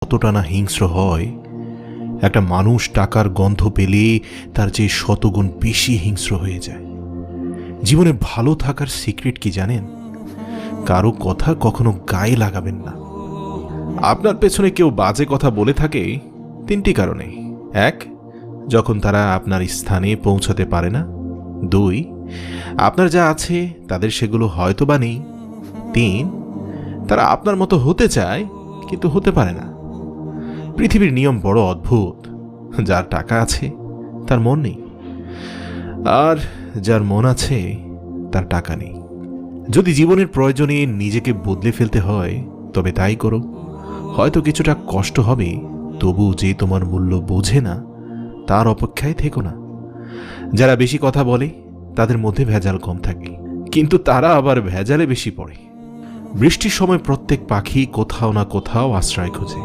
কতটা না হিংস্র হয়। একটা মানুষ টাকার গন্ধ পেলে তার চেয়ে শতগুণ বেশি হিংস্র হয়ে যায়। জীবনে ভালো থাকার সিক্রেট কি জানেন? কারো কথা কখনো গায়ে লাগাবেন না। আপনার পেছনে কেউ বাজে কথা বলে থাকে 3টি কারণে। 1, যখন তারা আপনার স্থানে পৌঁছাতে পারে না। 2, আপনার যা আছে তাদের সেগুলো হয়তো বা নেই। 3, তারা আপনার মতো হতে চায় কিন্তু হতে পারে না। পৃথিবীর নিয়ম বড় অদ্ভুত। যার টাকা আছে তার মন নেই, আর যার মন আছে তার টাকা নেই। যদি জীবনের প্রয়োজনে নিজেকে বদলে ফেলতে হয় তবে তাই করো। হয়তো কিছুটা কষ্ট হবে, তবু যে তোমার মূল্য বোঝে না তার অপেক্ষায় থেকো না। যারা বেশি কথা বলে তাদের মধ্যে ভেজাল কম থাকে, কিন্তু তারা আবার ভেজালে বেশি পড়ে। বৃষ্টির সময় প্রত্যেক পাখি কোথাও না কোথাও আশ্রয় খোঁজে।